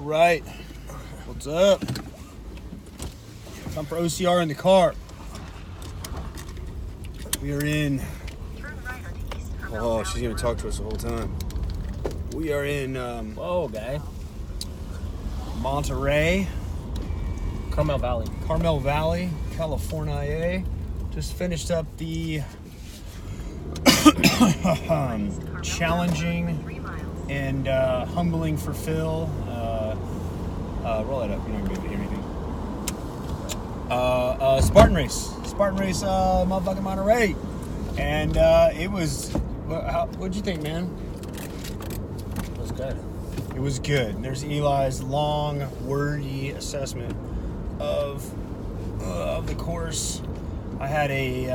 right. What's up? Time for OCR in the car. We are in... Oh, she's going to talk to us the whole time. We are in... Whoa, guy. Monterey. Carmel Valley, California. Just finished up the challenging and humbling for Phil. Roll that up. You don't even be able to hear anything. Spartan race, motherfucking Monterey, and it was. What'd you think, man? It was good. It was good. There's Eli's long, wordy assessment of the course. I had a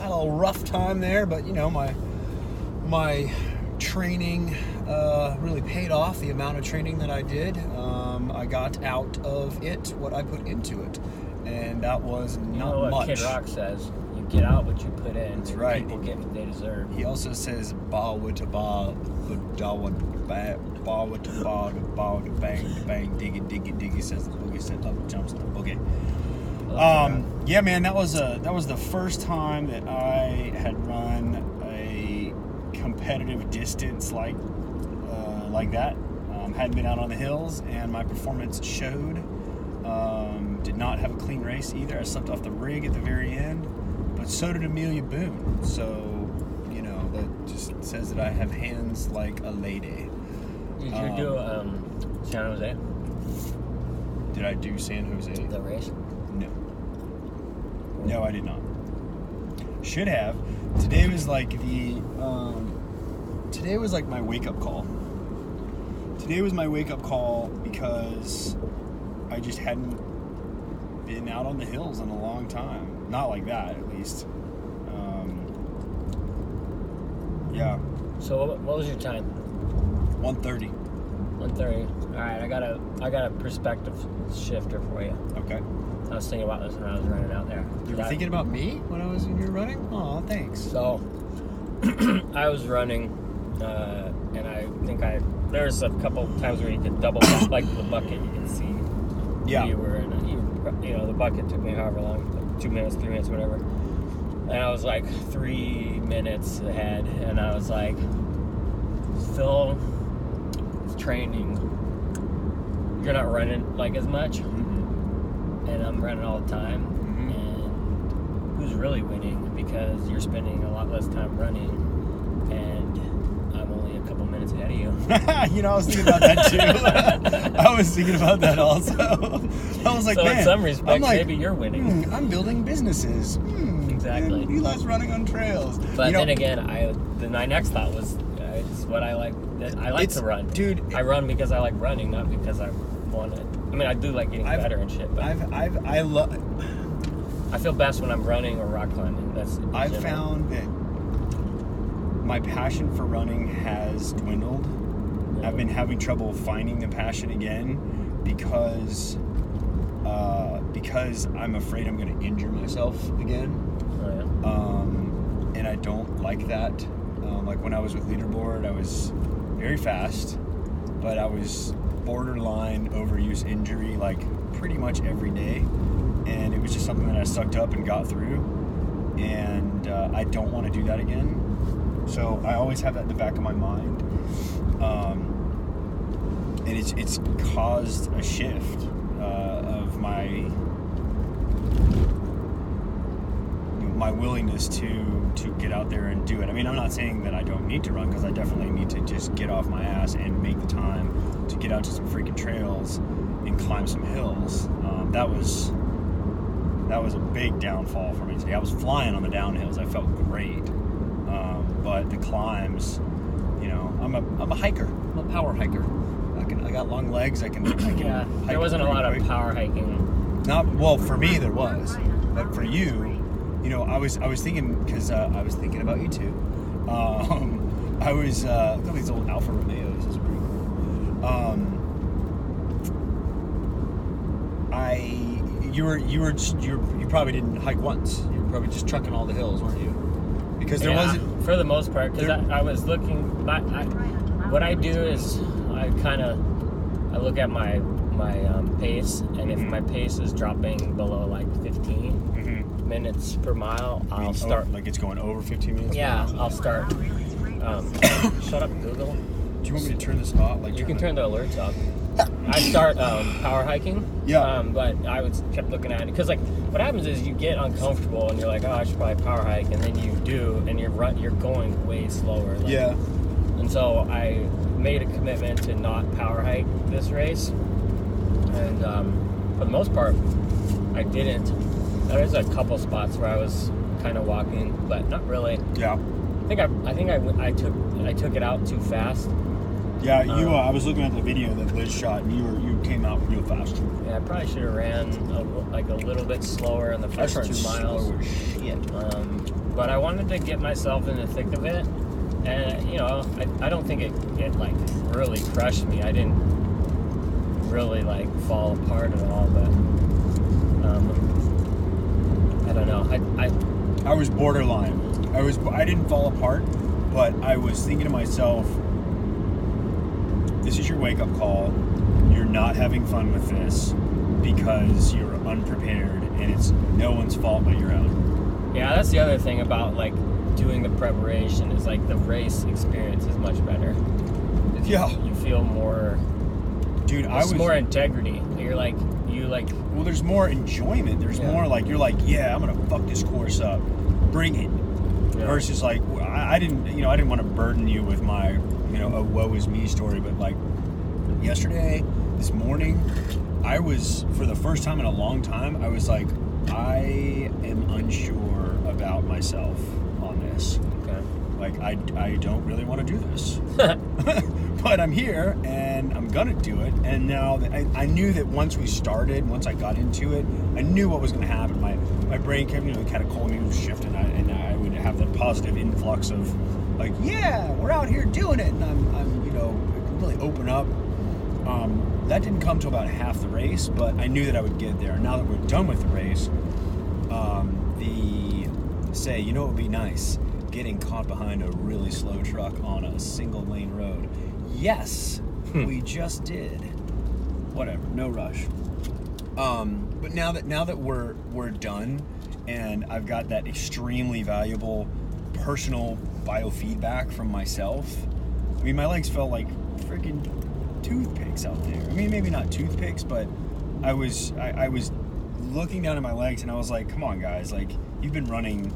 little rough time there, but you know my training really paid off. The amount of training that I did, I got out of it what I put into it, and that was not much. You know what Kid Rock says? You get out what you put in. That's right. People get what they deserve. He also says ball with a ball, ball with a ball, bang, diggy, says the boogie, said up jumps the boogie. Yeah, man, that was the first time that I had run a competitive distance like that. Hadn't been out on the hills, and my performance showed. Did not have a clean race either. I slept off the rig at the very end, but so did Amelia Boone. So, you know, that just says that I have hands like a lady. Did you do San Jose? Did I do San Jose? The race? No, I did not. Should have. Today was like today was like my wake-up call. Today was my wake-up call because I just hadn't been out on the hills in a long time. Not like that, at least. Yeah. So what was your time? 1:30. 1:30. All right, I got a perspective shifter for you. Okay. I was thinking about this when I was running out there. You were thinking about me when you were running? Oh, thanks. So I was running, and I think there's a couple times where you could double like the bucket. You can see Yeah. you were in. You know, the bucket took me however long, like 2 minutes, 3 minutes, whatever. And I was like 3 minutes ahead, and I was like, Phil, it's training. You're not running like as much. And I'm running all the time, and who's really winning? Because you're spending a lot less time running, and I'm only a couple minutes ahead of you. You know, I was thinking about that too. I was thinking about that also. I was like, so man, in some respects, like, maybe you're winning. I'm building businesses. Exactly. And Eli's running on trails. But then again, my next thought was, it's what I like. I like to run, dude. I run because I like running, not because I want it. I mean, I do like getting better and shit, but I feel best when I'm running or rock climbing. I've found that my passion for running has dwindled. Yeah. I've been having trouble finding the passion again because I'm afraid I'm going to injure myself again. Oh, yeah. And I don't like that. Like when I was with Leaderboard, I was very fast, but I was borderline overuse injury like pretty much every day, and it was just something that I sucked up and got through, and I don't want to do that again. So I always have that in the back of my mind, and it's caused a shift of my willingness to get out there and do it. I mean, I'm not saying that I don't need to run, because I definitely need to just get off my ass and make the time to get out to some freaking trails and climb some hills. That was a big downfall for me today. I was flying on the downhills. I felt great, but the climbs, you know, I'm a hiker. I'm a power hiker. I got long legs. I can yeah. There wasn't a lot of power hiking. Not well for me. There was, but for you. You know, I was thinking, because I was thinking about you too. I was look at these old Alfa Romeos. This is pretty cool. You probably didn't hike once. You were probably just trucking all the hills, weren't you? Because there wasn't, for the most part. Because I was looking. What I do is I look at my my pace, and if my pace is dropping below like 15 minutes per mile, I'll start. Like it's going over 15 minutes. Yeah, I'll start. Shut up, Google. Do you want me to turn this off? Like you can turn the alerts off. I start power hiking. Yeah. But I kept looking at it because like what happens is you get uncomfortable and you're like, oh, I should probably power hike, and then you do, and you're going way slower. Like, yeah. And so I made a commitment to not power hike this race, and for the most part, I didn't. There's a couple spots where I was kind of walking, but not really. Yeah. I think I took it out too fast. Yeah, I was looking at the video that Liz shot, and you came out real fast. Yeah, I probably should have ran a little bit slower in the first 2 miles. Shit. But I wanted to get myself in the thick of it, and I don't think it like really crushed me. I didn't really like fall apart at all, but I don't know. I was borderline. I didn't fall apart, but I was thinking to myself, this is your wake-up call. You're not having fun with this because you're unprepared, and it's no one's fault but your own. Yeah, that's the other thing about like doing the preparation is like the race experience is much better. Yeah. You feel more. Dude, there's more integrity. Well, there's more enjoyment. There's more like you're like, yeah, I'm gonna fuck this course up. Bring it. Yeah. Versus like I didn't want to burden you with my a woe is me story, but like this morning, I was, for the first time in a long time, I was like, I am unsure about myself on this. Okay. Like I don't really want to do this, but I'm here and I'm gonna do it. And now that I knew that once I got into it, I knew what was gonna happen. My brain kept kind of calling me to shift, and I would have the positive influx of like, yeah, we're out here doing it, and I'm really open up. That didn't come till about half the race, but I knew that I would get there. Now that we're done with the race, it would be nice getting caught behind a really slow truck on a single lane road. Yes, we just did. Whatever, no rush. But now that we're done, and I've got that extremely valuable personal biofeedback from myself. I mean, my legs felt like freaking toothpicks out there. I mean, maybe not toothpicks, but I was looking down at my legs, and I was like, come on, guys, like, you've been running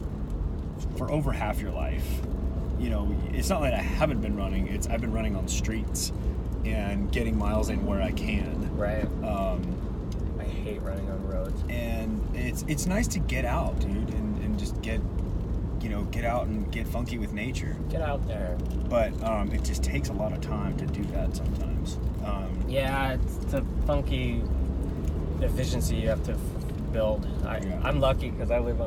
for over half your life. It's not like I haven't been running. I've been running on streets and getting miles in where I can. Right. I hate running on roads. And it's nice to get out, dude, and just get out and get funky with nature. Get out there. But it just takes a lot of time to do that sometimes. Yeah, it's a funky efficiency you have to build. I'm lucky because I live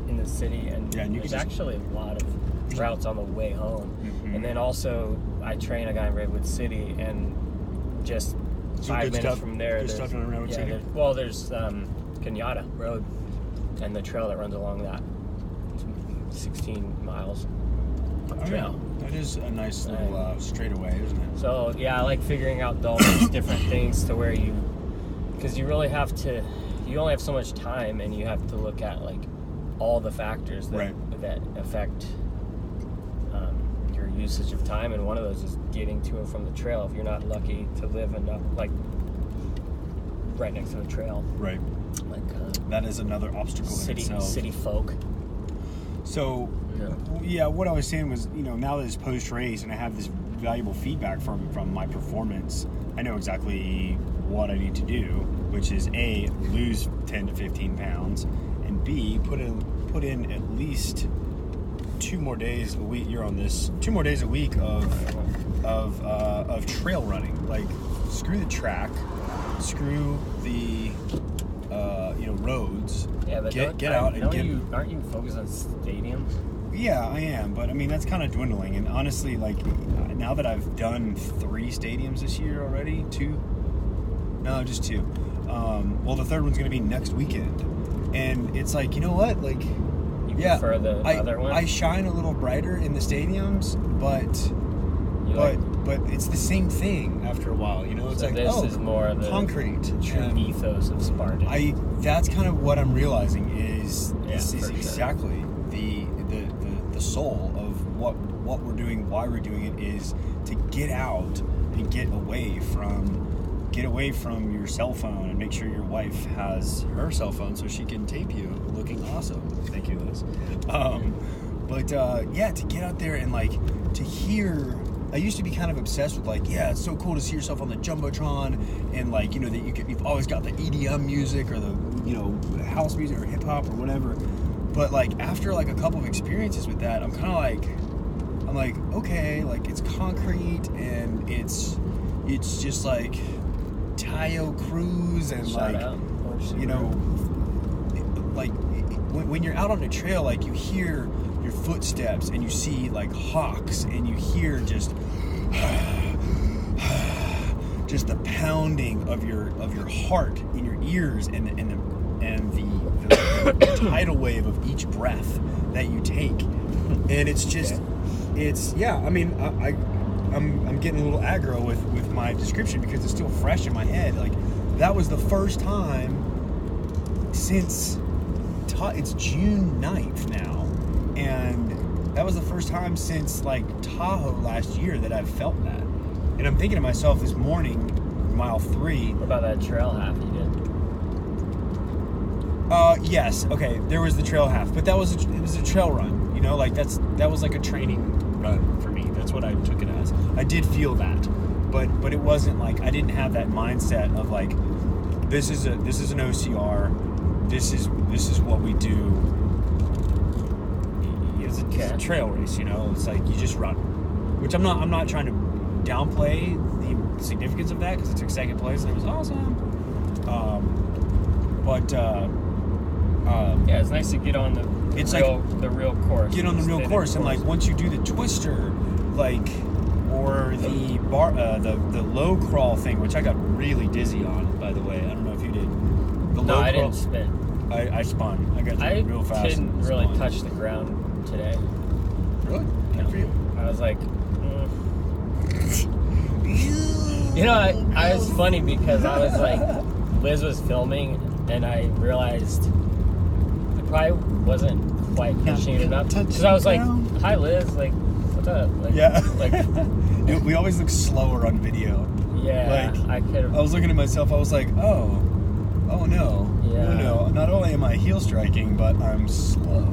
in the city, and there's actually a lot of routes on the way home. Mm-hmm. And then also, I train a guy in Redwood City, and just 5 minutes from there, there's stuff in Redwood City. There's Kenyatta Road, and the trail that runs along that. 16 miles of trail. That is a nice little straightaway, isn't it? So yeah, I like figuring out all these different things to where because you really have to, you only have so much time, and you have to look at like all the factors that affect your usage of time, and one of those is getting to and from the trail. If you're not lucky to live like right next to the trail, right? Like that is another obstacle in itself. City folk. So, what I was saying was, now that it's post-race and I have this valuable feedback from my performance, I know exactly what I need to do, which is A, lose 10 to 15 pounds, and B, put in at least 2 more days a week. You're on this 2 more days a week of trail running. Like, screw the track, screw the roads. Yeah, but get out and get. Aren't you focused on stadiums? Yeah, I am, but I mean that's kind of dwindling. And honestly, like now that I've done 3 stadiums this year already, 2. No, just 2. Well, the third one's going to be next weekend, and it's like, you know what, like. You prefer the other one? I shine a little brighter in the stadiums, but But it's the same thing after a while, you know. It's so like, this is more the concrete. true ethos of Spartan. That's kind of what I'm realizing is for exactly the soul of what we're doing, why we're doing it, is to get out and get away from your cell phone and make sure your wife has her cell phone so she can tape you looking awesome. Thank you, Liz. To get out there and like to hear. I used to be kind of obsessed with like, yeah, it's so cool to see yourself on the Jumbotron, and like, you know, that you've always got the EDM music or the, you know, house music or hip hop or whatever. But like after like a couple of experiences with that, I'm like, okay, like it's concrete and it's just like Tayo Cruz and you know, like when you're out on the trail, like you hear your footsteps and you see like hawks and you hear just the pounding of your heart in your ears and the tidal wave of each breath that you take, and it's just I mean I'm getting a little aggro with my description because it's still fresh in my head. Like that was the first time since it's June 9th now. And that was the first time since like Tahoe last year that I've felt that. And I'm thinking to myself this morning, mile 3. What about that trail half you did? Yes. Okay. There was the trail half, but it was a trail run. You know, like that was like a training run for me. That's what I took it as. I did feel that, but it wasn't like I didn't have that mindset of like this is an OCR. This is what we do. It's a trail race, you know. It's like you just run, which I'm not trying to downplay the significance of that because it took second place and it was awesome. It's nice to get on the real course. Get on the real course, and like once you do the twister, like or the bar, the low crawl thing, which I got really dizzy on. By the way, I don't know if you did. I didn't spin. I spun. I got real fast. I didn't really touch the ground today. Really? Good for you. I was like, you know, I was funny because I was like, Liz was filming and I realized I probably wasn't quite pushing it enough. Because I was like, hi Liz, like, what's up? Like, yeah. Like, we always look slower on video. Yeah. Like, I could have. I was looking at myself, I was like, oh no. Yeah. Oh no. Not only am I heel striking, but I'm slow.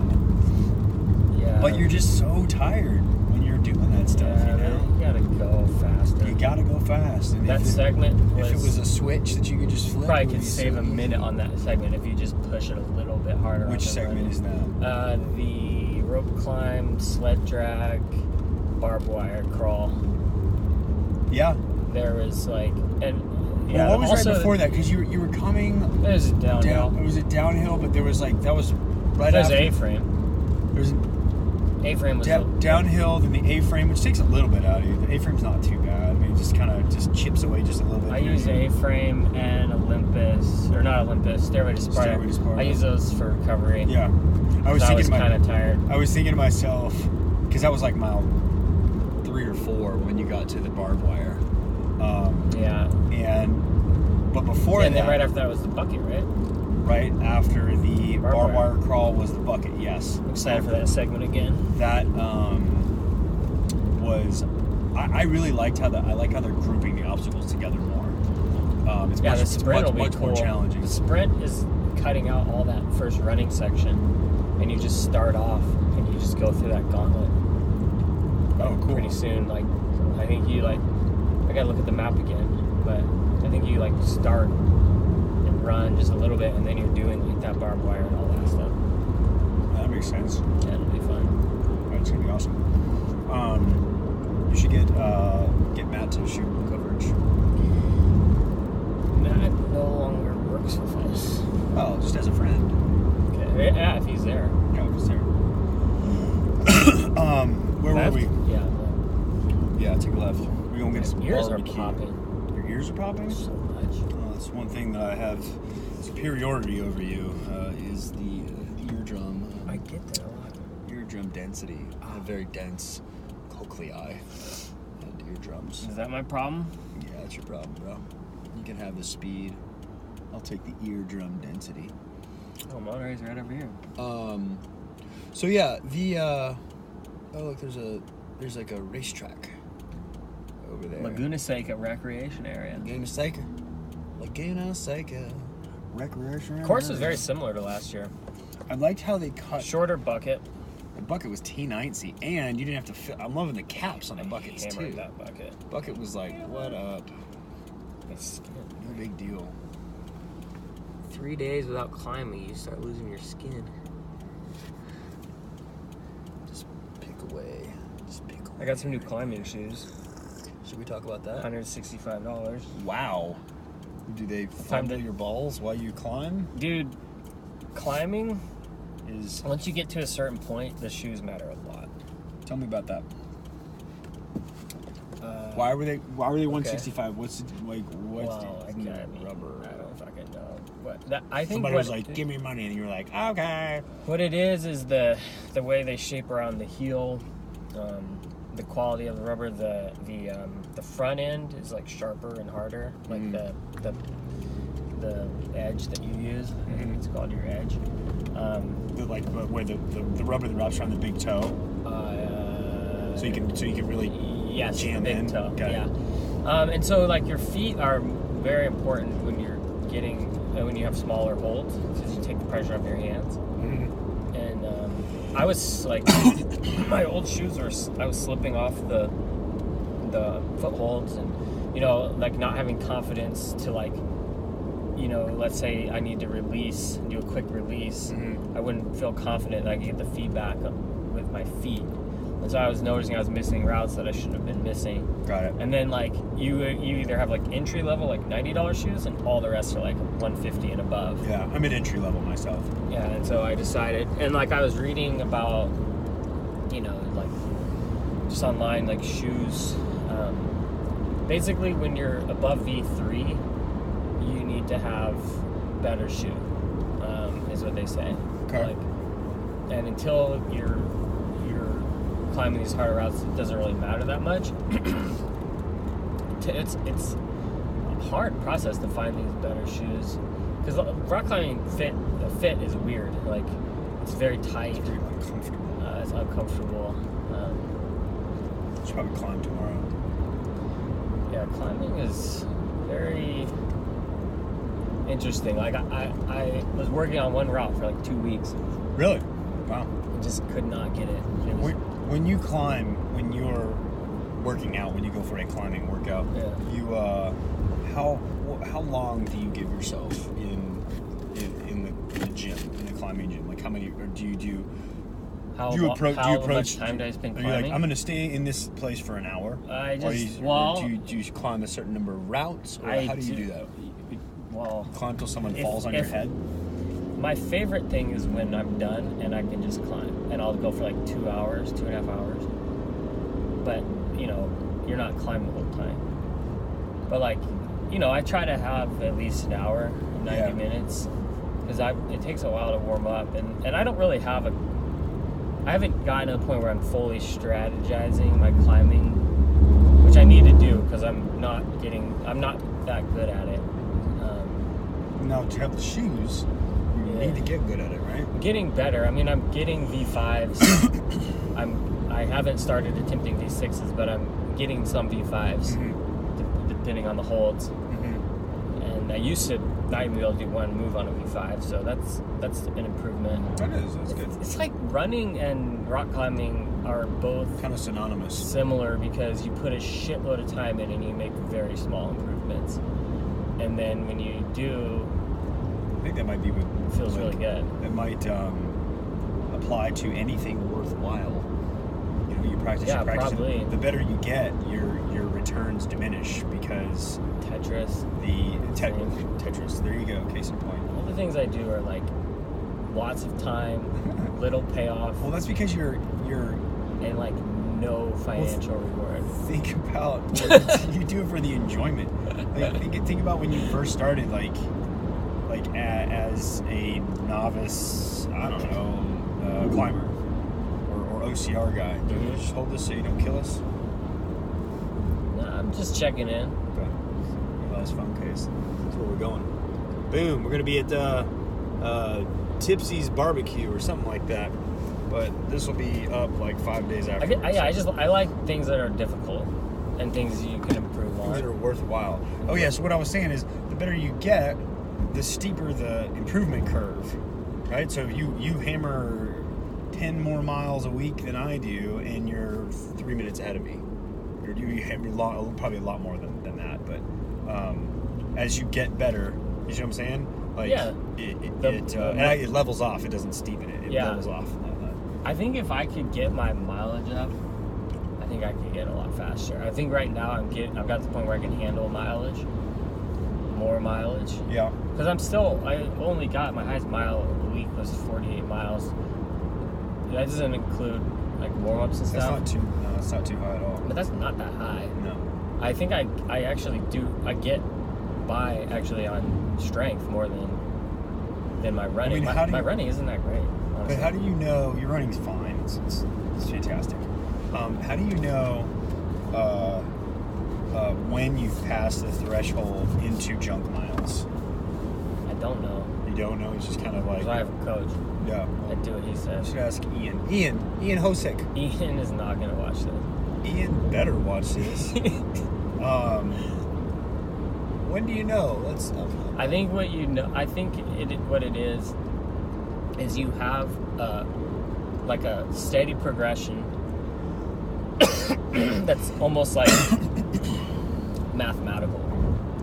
Yeah. But you're just so tired when you're doing that stuff, you know? You gotta go faster. You gotta go fast. And that segment was... If it was a switch that you could just flip... Probably could save a minute on that segment if you just push it a little bit harder. Which segment is that? The rope climb, sled drag, barbed wire crawl. Yeah. There was like... Well, what was also, right before that? Because you were coming... It was downhill. It was a downhill, but there was like... That was right after... There was A-frame. There was... A-frame was... downhill, then the A-frame, which takes a little bit out of you. The A-frame's not too bad. I mean, it just kind of chips away just a little bit. I use A-frame and Olympus... Or not Olympus, Stairway to Sparta. I use those for recovery. Yeah. I was kind of tired. I was thinking to myself... Because that was like mile 3 or 4 when you got to the barbed wire. But before that... And then right after that was the bucket, right? Right after the barbed wire crawl was the bucket, yes. I'm excited for that segment again. That was... I really liked how they're grouping the obstacles together more. The sprint will be much more challenging. The sprint is cutting out all that first running section, and you just start off, and you just go through that gauntlet. Oh, cool. Pretty soon, like, I think you, like... I gotta look at the map again, but I think you, like, start and run just a little bit, and then you're doing, like, that barbed wire and all that stuff. That makes sense. Yeah, it'll be fun. That's gonna be awesome. You should get Matt to shoot coverage. Matt no longer works with us. Oh, just as a friend. Okay. Yeah, if he's there. Yeah, if he's there. Where were we? Yeah. Yeah, take a left. We're gonna get some ears barbecue. Are popping. Your ears are popping? So much. That's one thing that I have superiority over you, is the eardrum. I get that a lot. Eardrum density. I have very dense cochlea. And eardrums. Is that my problem? Yeah, that's your problem, bro. You can have the speed. I'll take the eardrum density. Oh, Monterey's right over here. So yeah, the oh look, there's like a racetrack over there. Laguna Seca Recreation Area. Laguna Seca recreation area. The course was very similar to last year. I liked how they cut. Shorter bucket. The bucket was T90, and you didn't have to fill. I'm loving the caps on the buckets Hammered too. that bucket. Bucket was like, what up? It's No big deal. 3 days without climbing, you start losing your skin. Just pick away. I got some new climbing shoes. Should we talk about that? $165. Wow. Do they fondle your balls while you climb? Dude, climbing Is once you get to a certain point, the shoes matter a lot. Tell me about that. Why were they 165? What's the rubber? I don't fucking know. I think Somebody was like, "Give me money," and you were like, "Okay." What it is the way they shape around the heel, the quality of the rubber. The front end is like sharper and harder, like the edge that you use. I think it's called your edge. Where the rubber that wraps around the big toe. So you can really jam the big in. toe. Got Yeah. it. And so like your feet are very important when you're when you have smaller holds, because you take the pressure off your hands. Mm-hmm. And I was like, my old shoes I was slipping off the footholds, and like not having confidence to let's say I need to do a quick release. Mm-hmm. I wouldn't feel confident that I could get the feedback with my feet. And so I was noticing I was missing routes that I shouldn't have been missing. Got it. And then like you either have like entry level like $90 shoes, and all the rest are like $150 and above. Yeah, I'm at entry level myself. Yeah, and so I decided, and like I was reading about, like just online, like shoes. Basically, when you're above V3, you need to have better shoe, is what they say. Okay. And until you're climbing these harder routes, it doesn't really matter that much. It's a hard process to find these better shoes, because rock climbing the fit is weird. Like it's very tight. It's very uncomfortable. It's uncomfortable. Should probably climb tomorrow. Yeah, climbing is very interesting. Like I was working on one route for like 2 weeks. Really? Wow. I just could not get it. When you climb, when you're working out, when you go for a climbing workout, you how long do you give yourself in the gym, in the climbing gym? Like how many, or do you do? How much time do I spend climbing? Are you like, I'm going to stay in this place for an hour? I just, or do you climb a certain number of routes? Or how do you do that? Well, climb till someone falls on your head? My favorite thing is when I'm done and I can just climb. And I'll go for like 2 hours, 2.5 hours. But, you're not climbing the whole time. But like, I try to have at least an hour, 90 minutes. Because it takes a while to warm up. And I don't really have I haven't gotten to the point where I'm fully strategizing my climbing, which I need to do because I'm not that good at it. Now, to have the shoes, you need to get good at it, right? I'm getting better. I mean, I'm getting V5s. I haven't started attempting V6s, but I'm getting some V5s, depending on the holds. Mm-hmm. And I used to not even be able to do one move on a V5, so that's an improvement. That is. That's good. It's like running and rock climbing are both kind of synonymous. Similar, because you put a shitload of time in and you make very small improvements. And then when you do, I think that might be what it feels really good. It might apply to anything worthwhile. You practice. Yeah, you practice. probably. The better you get, your returns diminish because Tetris. Tetris. There you go. Case in point. All the things I do are like lots of time, little payoff. Well, that's because you're and like no financial reward. Think about what you do it for the enjoyment. Like, think about when you first started, like as a novice, I don't know, climber or OCR guy. Do you just hold this so you don't kill us? I'm just checking in. Okay. Nice phone case. That's where we're going. Boom. We're going to be at Tipsy's Barbecue or something like that. But this will be up like 5 days after. I like things that are difficult and things you can improve on. Things that are worthwhile. Oh yeah, so what I was saying is the better you get, the steeper the improvement curve. Right? So you hammer 10 more miles a week than I do, and you're 3 minutes ahead of me. You hammer probably a lot more than that, but as you get better, you know what I'm saying? Like, yeah. It levels off. It doesn't steepen it. It levels off. I think if I could get my mileage up, I think I could get a lot faster. I think right now I've got to the point where I can handle more mileage. Yeah. Because I only got my highest mile a week was 48 miles. That doesn't include like warm-ups and stuff. It's not too high at all. But that's not that high. No. I think I actually get by actually on strength more than my running. I mean, my running isn't that great, honestly. But how do you know your running's fine? It's fantastic. How do you know when you've passed the threshold into junk miles? I don't know. You don't know? It's just kind of like... Because I have a coach. Yeah. I do what he says. You should ask Ian. Ian Hosick. Ian is not going to watch this. Ian better watch this. When do you know? I think what you know. I think what it is you have like a steady progression that's almost like mathematical,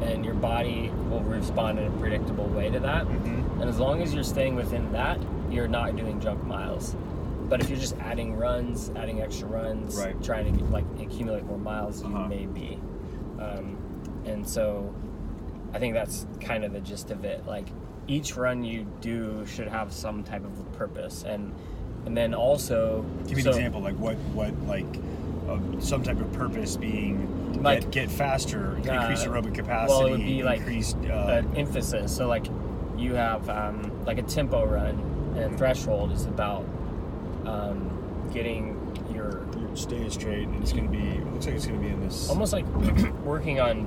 and your body will respond in a predictable way to that. Mm-hmm. And as long as you're staying within that, you're not doing junk miles. But if you're just adding extra runs, right, trying to accumulate more miles, you may be. And so I think that's kind of the gist of it. Like, each run you do should have some type of a purpose, and then also give me an example. Like what some type of purpose being like get faster, increase aerobic capacity. Well, it would be increased, like an emphasis. So like you have like a tempo run, and threshold is about getting your staying straight, and it's going to be. It looks like it's going to be in this. Almost like working on.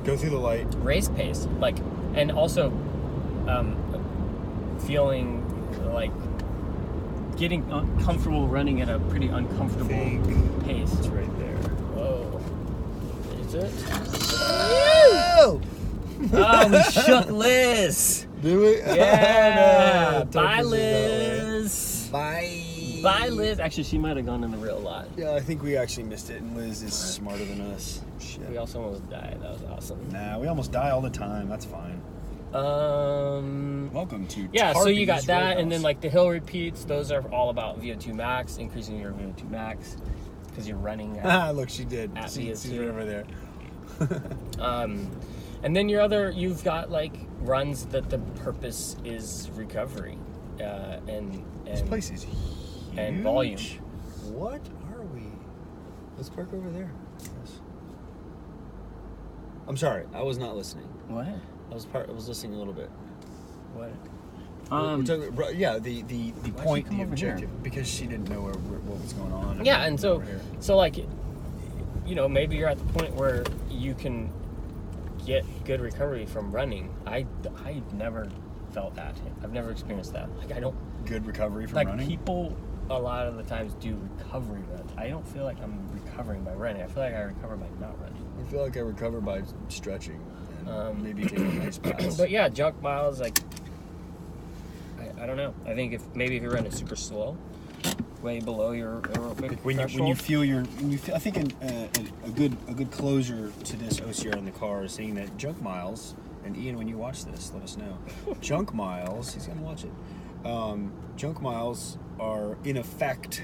Go through the light. Race pace, like, and also feeling like getting comfortable running at a pretty uncomfortable pace. It's right there. Whoa. Is it? Oh! Oh, we shook Liz. Did we? Yeah. No, bye, Liz. Bye. Bye, Liz. Actually, she might have gone in the real lot. Yeah, I think we actually missed it, and Liz is smarter than us. Shit. We also almost died. That was awesome. Nah, we almost die all the time. That's fine. Welcome to so you got that, and then like the hill repeats. Those are all about VO2 max, increasing your VO2 max because you're running. Look, she did. She's right over there. And then you've got like runs that the purpose is recovery, and this place is huge. And volume. What are we? Let's park over there. Yes. I'm sorry, I was not listening. What? I was listening a little bit. What? We're talking, the point, the objective, because she didn't know what was going on. Yeah, and so like, maybe you're at the point where you can get good recovery from running. I never felt that. I've never experienced that. Like, I don't. Good recovery from running? Like, people a lot of the times do recovery runs. I don't feel like I'm recovering by running. I feel like I recover by not running. I feel like I recover by stretching and maybe taking a nice bath. But yeah, junk miles, like, I don't know. I think if you're running super slow, way below your aerobic threshold. I think a good closer to this OCR in the car is saying that junk miles, and Ian, when you watch this, let us know. Junk miles, he's gonna watch it. Junk miles are in effect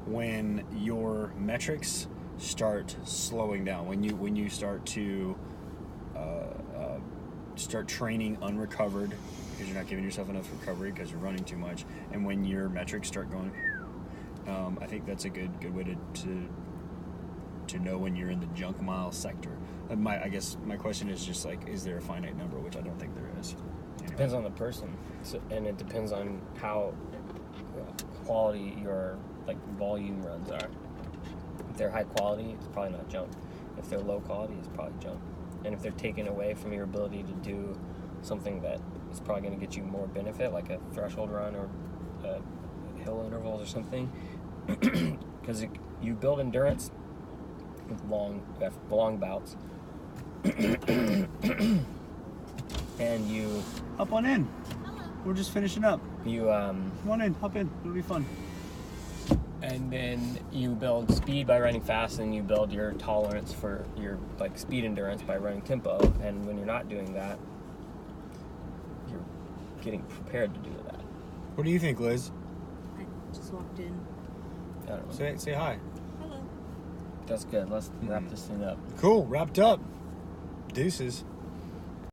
when your metrics start slowing down, when you start to start training unrecovered because you're not giving yourself enough recovery because you're running too much, and when your metrics start going, I think that's a good way to know when you're in the junk mile sector. I guess my question is just like, is there a finite number? Which I don't think there is. Anyway. Depends on the person, and it depends on how quality your like volume runs are. If they're high quality, it's probably not junk. If if they're low quality, it's probably junk. And if they're taken away from your ability to do something that is probably going to get you more benefit, like a threshold run or hill intervals or something, because you build endurance with long bouts, and you Hop on in. We're just finishing up. You Come on in, hop in. It'll be fun. and then you build speed by running fast, and you build your tolerance for your like speed endurance by running tempo. And when you're not doing that, you're getting prepared to do that. What do you think, Liz? I just walked in. I don't know. Say hi. Hello. That's good. Let's wrap this thing up. Cool, wrapped up. Deuces.